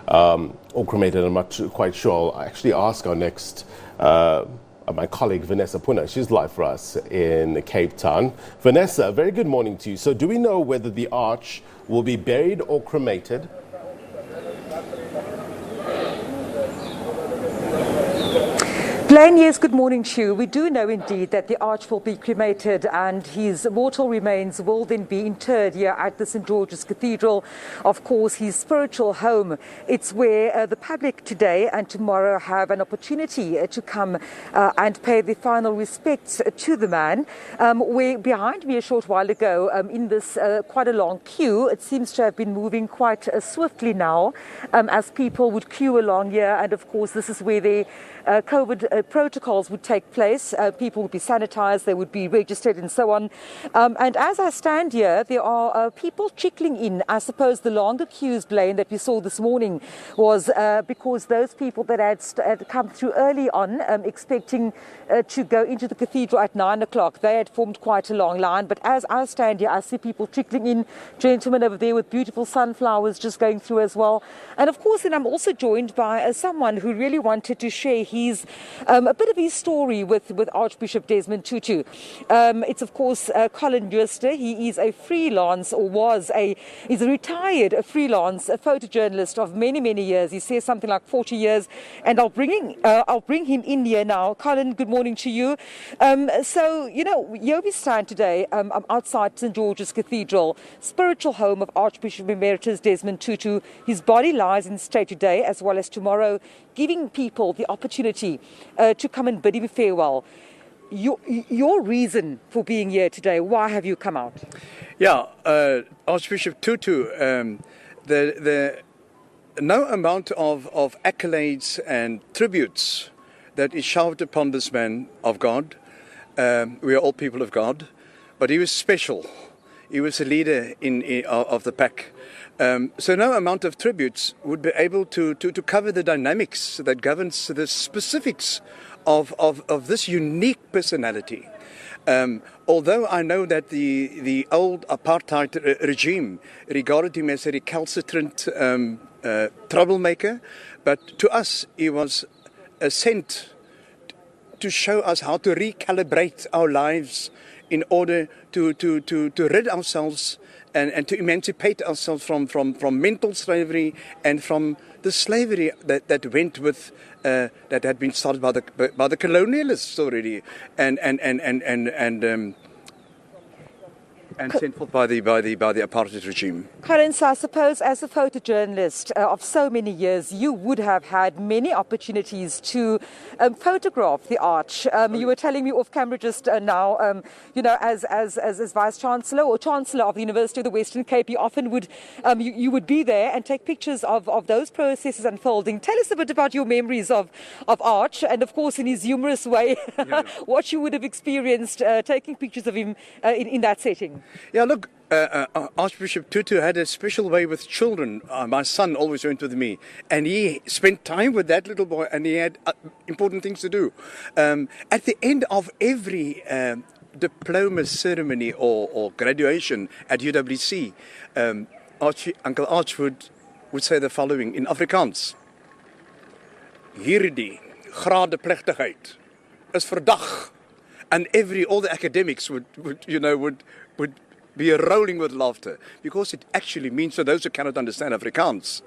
or cremated. I'm not quite sure. I'll actually ask our next, my colleague Vanessa Poonah. She's live for us in Cape Town. Vanessa, very good morning to you. So do we know whether the arch will be buried or cremated? Blaine, yes, good morning to you. We do know indeed that the arch will be cremated and his mortal remains will then be interred here at the St. George's Cathedral, of course, his spiritual home. It's where the public today and tomorrow have an opportunity to come and pay their final respects to the man. Where behind me a short while ago in this quite a long queue, it seems to have been moving quite swiftly now as people would queue along here, and of course this is where the COVID protocols would take place. People would be sanitized, they would be registered and so on. And as I stand here, there are people trickling in. I suppose the longer queues, Blaine, that we saw this morning was because those people that had come through early on expecting to go into the cathedral at 9 o'clock, they had formed quite a long line. But as I stand here, I see people trickling in, gentlemen over there with beautiful sunflowers just going through as well. And of course, then I'm also joined by someone who really wanted to share his a bit of his story with Archbishop Desmond Tutu. It's of course Colin Jooste. He is a freelance, or he's a retired freelance photojournalist of many years. He says something like 40 years, and I'll bring him in here now. Colin, good morning to you. So you know, here we stand today. I'm outside St. George's Cathedral, spiritual home of Archbishop Emeritus Desmond Tutu. His body lies in state today as well as tomorrow, giving people the opportunity to come and bid him farewell. Your reason for being here today, why have you come out? Yeah, Archbishop Tutu, the no amount of accolades and tributes that is showered upon this man of God. We are all people of God, but he was special. He was a leader of the pack. So no amount of tributes would be able to cover the dynamics that governs the specifics of this unique personality. Although I know that the old apartheid regime regarded him as a recalcitrant troublemaker, but to us he was sent to show us how to recalibrate our lives in order to rid ourselves and to emancipate ourselves from mental slavery and from the slavery that went with that had been started by the colonialists already and sent forth by the apartheid regime. Colin, so I suppose as a photojournalist of so many years, you would have had many opportunities to photograph the arch. You were telling me off camera just now, you know, as Vice Chancellor or Chancellor of the University of the Western Cape, you often would you would be there and take pictures of those processes unfolding. Tell us a bit about your memories of Arch, and of course in his humorous way, yeah, what you would have experienced taking pictures of him in that setting. Yeah, look, Archbishop Tutu had a special way with children. My son always went with me, and he spent time with that little boy, and he had important things to do. At the end of every diploma ceremony or graduation at UWC, Uncle Arch would say the following in Afrikaans: Hierdie gradeplegtigheid is vandag. And all the academics would be rolling with laughter, because it actually means, for those who cannot understand Afrikaans,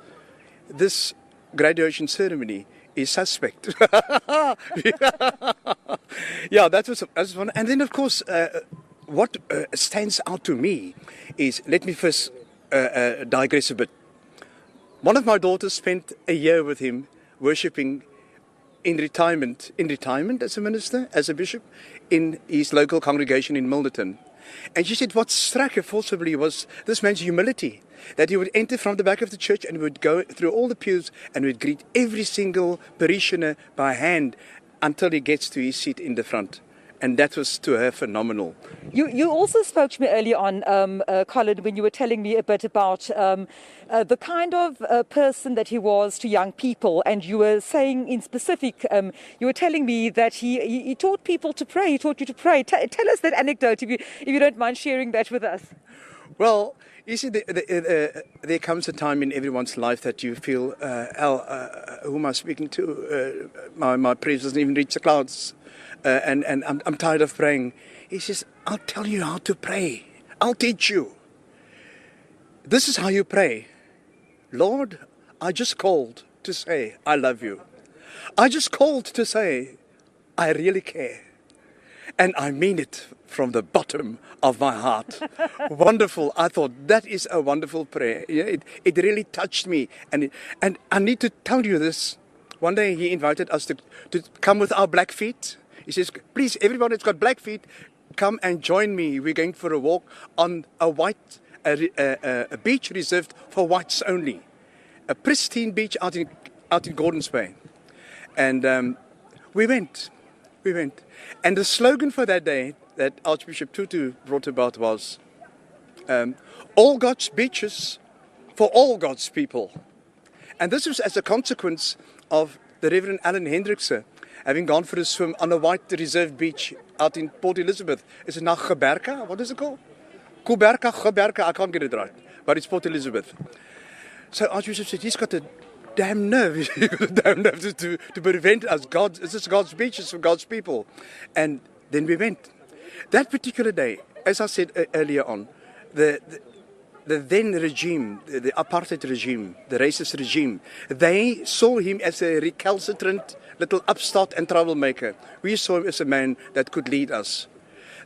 this graduation ceremony is suspect. Yeah, that was one. And then, of course, what stands out to me is, let me first digress a bit. One of my daughters spent a year with him worshipping in retirement as a minister, as a bishop, in his local congregation in Milnerton. And she said what struck her forcibly was this man's humility, that he would enter from the back of the church and would go through all the pews and would greet every single parishioner by hand until he gets to his seat in the front. And that was to her phenomenal. You also spoke to me earlier on, Colin, when you were telling me a bit about the kind of person that he was to young people. And you were saying in specific, you were telling me that he taught people to pray. He taught you to pray. Tell us that anecdote, if you don't mind sharing that with us. Well, You see, there comes a time in everyone's life that you feel, who am I speaking to? My praise doesn't even reach the clouds. And I'm tired of praying. He says, I'll tell you how to pray. I'll teach you. This is how you pray. Lord, I just called to say I love you. I just called to say I really care. And I mean it from the bottom of my heart. Wonderful. I thought that is a wonderful prayer. Yeah, it really touched me. And I need to tell you this. One day he invited us to come with our black feet. He says, please, everybody that's got black feet, come and join me. We're going for a walk on a beach reserved for whites only. A pristine beach out in Gordons Bay. And we went. And the slogan for that day that Archbishop Tutu brought about was, all God's beaches for all God's people. And this was as a consequence of the Reverend Alan Hendrikse having gone for a swim on a white reserved beach out in Port Elizabeth. Is it now Geberka? What is it called? Geberka, I can't get it right. But it's Port Elizabeth. So Archbishop said, he's got a damn nerve. He's got a damn nerve to prevent us. This is God's beach, it's for God's people. And then we went. That particular day, as I said earlier on, the then regime, the apartheid regime, the racist regime, they saw him as a recalcitrant little upstart and troublemaker. We saw him as a man that could lead us.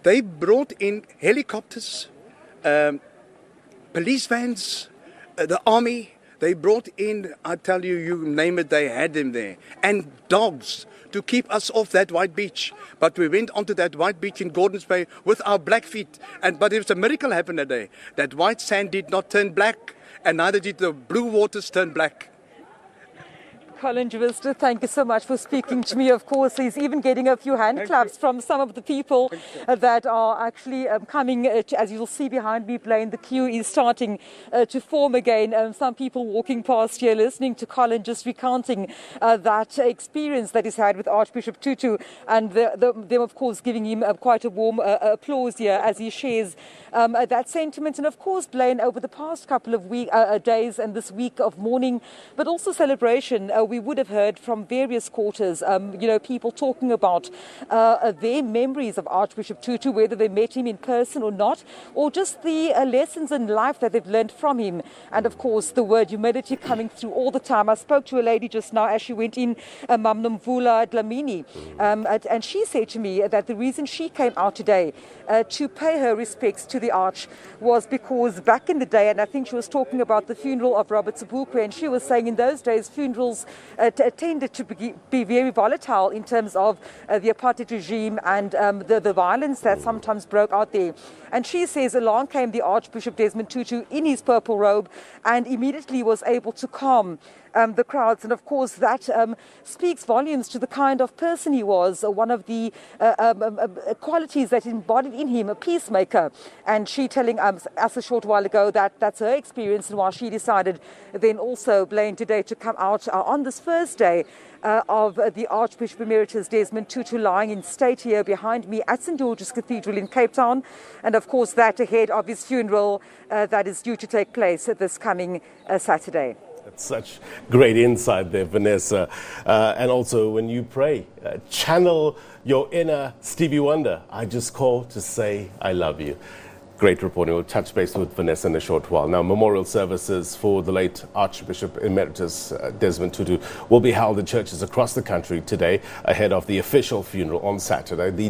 They brought in helicopters, police vans, the army. They brought in, I tell you, you name it, they had them there. And dogs to keep us off that white beach. But we went onto that white beach in Gordons Bay with our black feet. But there was a miracle happened that day. That white sand did not turn black, and neither did the blue waters turn black. Colin Javista, thank you so much for speaking to me. Of course, he's even getting a few hand claps from some of the people that are actually coming. As you'll see behind me, Blaine, the queue is starting to form again. Some people walking past here, listening to Colin just recounting that experience that he's had with Archbishop Tutu, and them, of course, giving him quite a warm applause here as he shares that sentiment. And of course, Blaine, over the past couple of days and this week of mourning, but also celebration, we would have heard from various quarters, people talking about their memories of Archbishop Tutu, whether they met him in person or not, or just the lessons in life that they've learned from him. And of course, the word humility coming through all the time. I spoke to a lady just now as she went in, Mamnumvula Dlamini, and she said to me that the reason she came out today to pay her respects to the Arch was because back in the day, and I think she was talking about the funeral of Robert Sobukwe, and she was saying in those days funerals tended to be very volatile in terms of the apartheid regime and the violence that sometimes broke out there. And she says along came the Archbishop Desmond Tutu in his purple robe and immediately was able to calm the crowds. And of course that speaks volumes to the kind of person he was, one of the qualities that embodied in him, a peacemaker. And she telling us a short while ago that that's her experience and why she decided then also, Blaine, today to come out on this first day of the Archbishop Emeritus Desmond Tutu lying in state here behind me at St. George's Cathedral in Cape Town. And of course that ahead of his funeral that is due to take place this coming Saturday. That's such great insight there, Vanessa. And also when you pray, channel your inner Stevie Wonder. I just call to say I love you. Great reporting. We'll touch base with Vanessa in a short while. Now, memorial services for the late Archbishop Emeritus Desmond Tutu will be held in churches across the country today ahead of the official funeral on Saturday. The